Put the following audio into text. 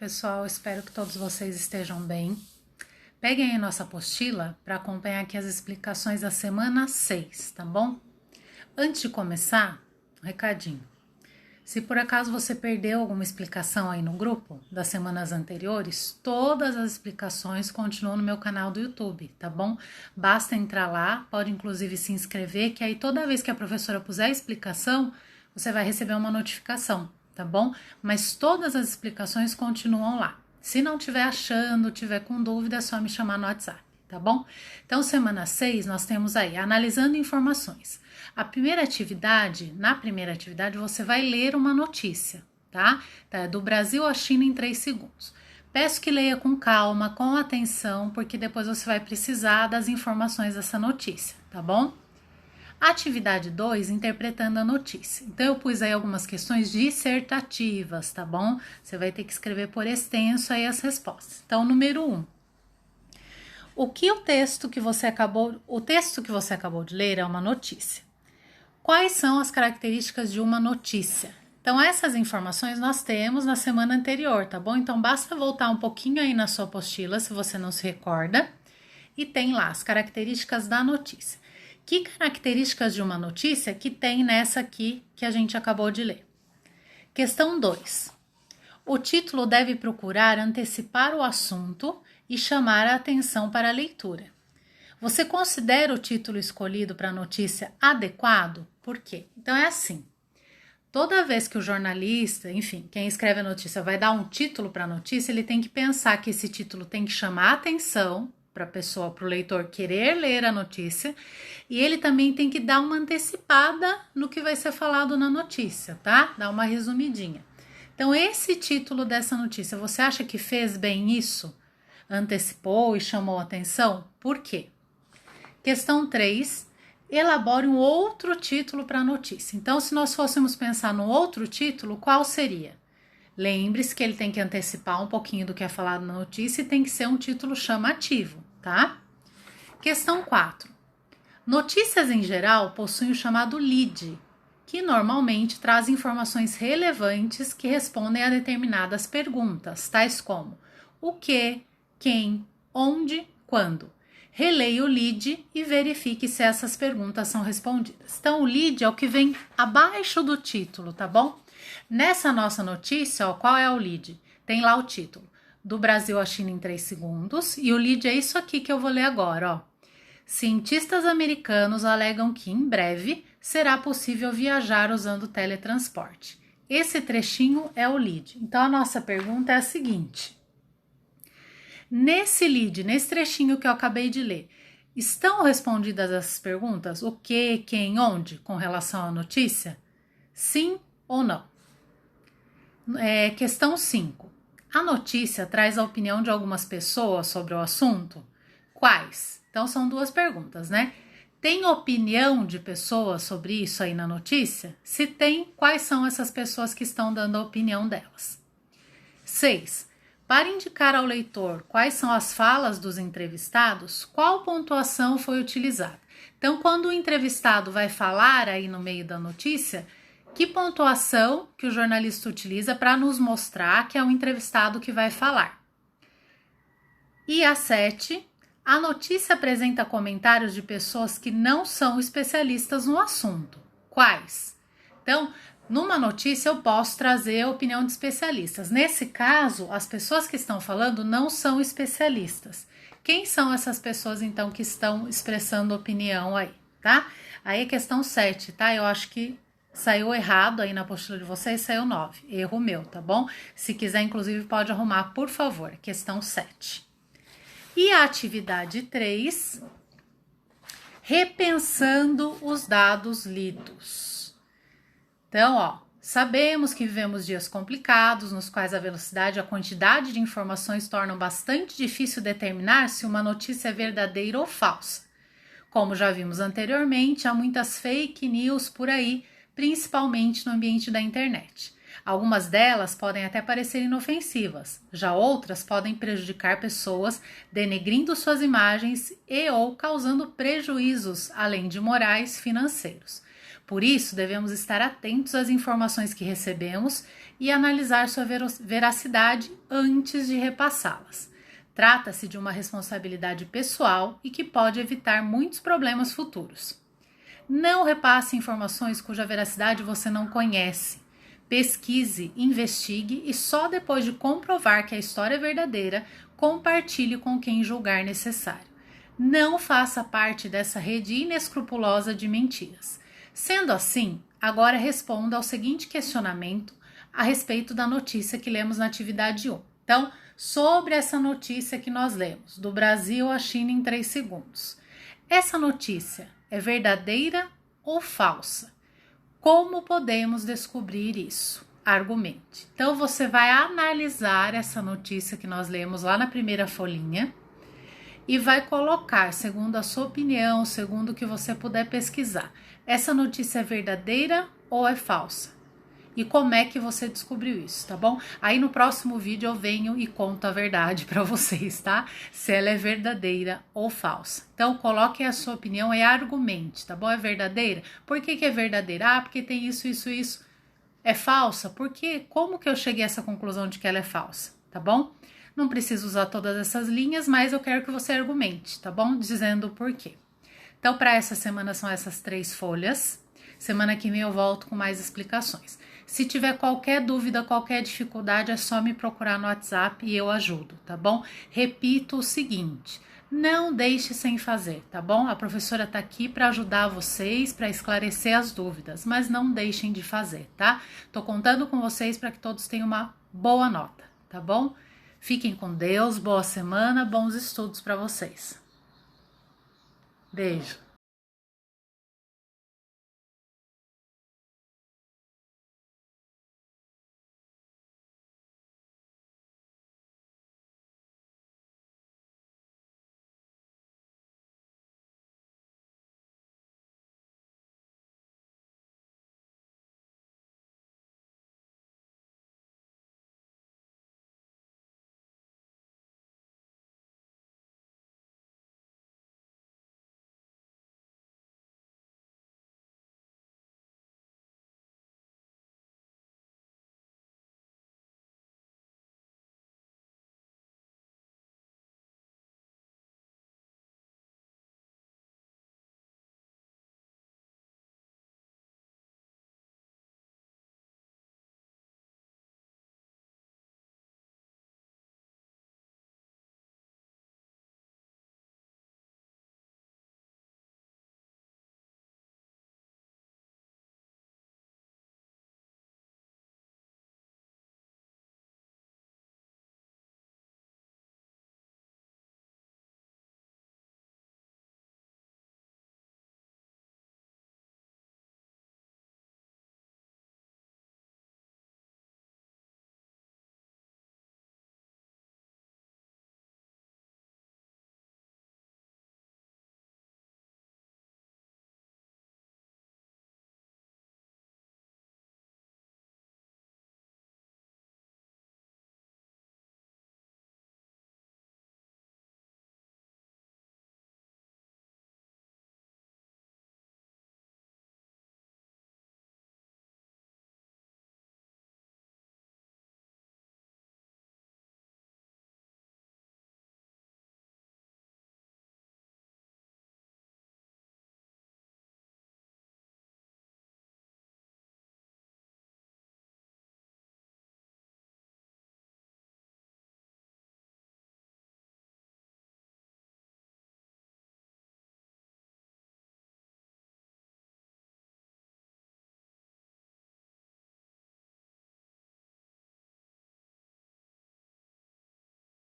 Pessoal, espero que todos vocês estejam bem. Peguem aí nossa apostila para acompanhar aqui as explicações da semana 6, tá bom? Antes de começar, um recadinho. Se por acaso você perdeu alguma explicação aí no grupo das semanas anteriores, todas as explicações continuam no meu canal do YouTube, tá bom? Basta entrar lá, pode inclusive se inscrever, que aí toda vez que a professora puser a explicação, você vai receber uma notificação, tá bom? Mas todas as explicações continuam lá. Se não estiver achando, tiver com dúvida, é só me chamar no WhatsApp, tá bom? Então, semana 6, nós temos aí, analisando informações. Na primeira atividade, você vai ler uma notícia, tá? Do Brasil à China em 3 segundos. Peço que leia com calma, com atenção, porque depois você vai precisar das informações dessa notícia, tá bom? Atividade 2, interpretando a notícia. Então, eu pus aí algumas questões dissertativas, tá bom? Você vai ter que escrever por extenso aí as respostas. Então, número 1. O texto que você acabou de ler é uma notícia. Quais são as características de uma notícia? Então, essas informações nós temos na semana anterior, tá bom? Então, basta voltar um pouquinho aí na sua apostila, se você não se recorda, e tem lá as características da notícia. Que características de uma notícia que tem nessa aqui que a gente acabou de ler? Questão 2. O título deve procurar antecipar o assunto e chamar a atenção para a leitura. Você considera o título escolhido para a notícia adequado? Por quê? Então é assim, toda vez que o jornalista, enfim, quem escreve a notícia vai dar um título para a notícia, ele tem que pensar que esse título tem que chamar a atenção para a pessoa, para o leitor querer ler a notícia, e ele também tem que dar uma antecipada no que vai ser falado na notícia, tá? Dar uma resumidinha. Então, esse título dessa notícia, você acha que fez bem isso? Antecipou e chamou atenção? Por quê? Questão 3, elabore um outro título para a notícia. Então, se nós fôssemos pensar no outro título, qual seria? Lembre-se que ele tem que antecipar um pouquinho do que é falado na notícia e tem que ser um título chamativo, tá? Questão 4. Notícias em geral possuem o chamado lead, que normalmente traz informações relevantes que respondem a determinadas perguntas, tais como o que, quem, onde, quando. Releia o lead e verifique se essas perguntas são respondidas. Então, o lead é o que vem abaixo do título, tá bom? Nessa nossa notícia, ó, qual é o lead? Tem lá o título, do Brasil à China em 3 segundos, e o lead é isso aqui que eu vou ler agora, ó. Cientistas americanos alegam que em breve será possível viajar usando teletransporte. Esse trechinho é o lead. Então, a nossa pergunta é a seguinte. Nesse lead, nesse trechinho que eu acabei de ler, estão respondidas essas perguntas? O que, quem, onde, com relação à notícia? Sim ou não? Questão 5. A notícia traz a opinião de algumas pessoas sobre o assunto? Quais? Então, são 2 perguntas, né? Tem opinião de pessoas sobre isso aí na notícia? Se tem, quais são essas pessoas que estão dando a opinião delas? 6. Para indicar ao leitor quais são as falas dos entrevistados, qual pontuação foi utilizada? Então, quando o entrevistado vai falar aí no meio da notícia, que pontuação que o jornalista utiliza para nos mostrar que é o entrevistado que vai falar? E a 7, a notícia apresenta comentários de pessoas que não são especialistas no assunto. Quais? Então, numa notícia eu posso trazer a opinião de especialistas. Nesse caso, as pessoas que estão falando não são especialistas. Quem são essas pessoas, então, que estão expressando opinião aí, tá? Aí é questão 7, tá? Eu acho que saiu errado aí na apostila de vocês, saiu 9. Erro meu, tá bom? Se quiser, inclusive, pode arrumar, por favor. Questão 7. E a atividade 3, repensando os dados lidos. Então, ó, sabemos que vivemos dias complicados, nos quais a velocidade e a quantidade de informações tornam bastante difícil determinar se uma notícia é verdadeira ou falsa. Como já vimos anteriormente, há muitas fake news por aí, principalmente no ambiente da internet. Algumas delas podem até parecer inofensivas, já outras podem prejudicar pessoas, denegrindo suas imagens e ou causando prejuízos, além de morais, financeiros. Por isso, devemos estar atentos às informações que recebemos, e analisar sua veracidade antes de repassá-las. Trata-se de uma responsabilidade pessoal e que pode evitar muitos problemas futuros. Não repasse informações cuja veracidade você não conhece. Pesquise, investigue e só depois de comprovar que a história é verdadeira, compartilhe com quem julgar necessário. Não faça parte dessa rede inescrupulosa de mentiras. Sendo assim, agora responda ao seguinte questionamento a respeito da notícia que lemos na atividade 1. Então, sobre essa notícia que nós lemos, do Brasil à China em 3 segundos. Essa notícia é verdadeira ou falsa? Como podemos descobrir isso? Argumente. Então, você vai analisar essa notícia que nós lemos lá na primeira folhinha e vai colocar, segundo a sua opinião, segundo o que você puder pesquisar, essa notícia é verdadeira ou é falsa? E como é que você descobriu isso, tá bom? Aí no próximo vídeo eu venho e conto a verdade para vocês, tá? Se ela é verdadeira ou falsa. Então coloquem a sua opinião e argumente, tá bom? É verdadeira? Por que é verdadeira? Ah, porque tem isso, isso, isso. É falsa? Porque como que eu cheguei a essa conclusão de que ela é falsa, tá bom? Não preciso usar todas essas linhas, mas eu quero que você argumente, tá bom? Dizendo o porquê. Então, para essa semana são essas 3 folhas. Semana que vem eu volto com mais explicações. Se tiver qualquer dúvida, qualquer dificuldade, é só me procurar no WhatsApp e eu ajudo, tá bom? Repito o seguinte, não deixe sem fazer, tá bom? A professora tá aqui para ajudar vocês, para esclarecer as dúvidas, mas não deixem de fazer, tá? Tô contando com vocês para que todos tenham uma boa nota, tá bom? Fiquem com Deus, boa semana, bons estudos para vocês. Beijo.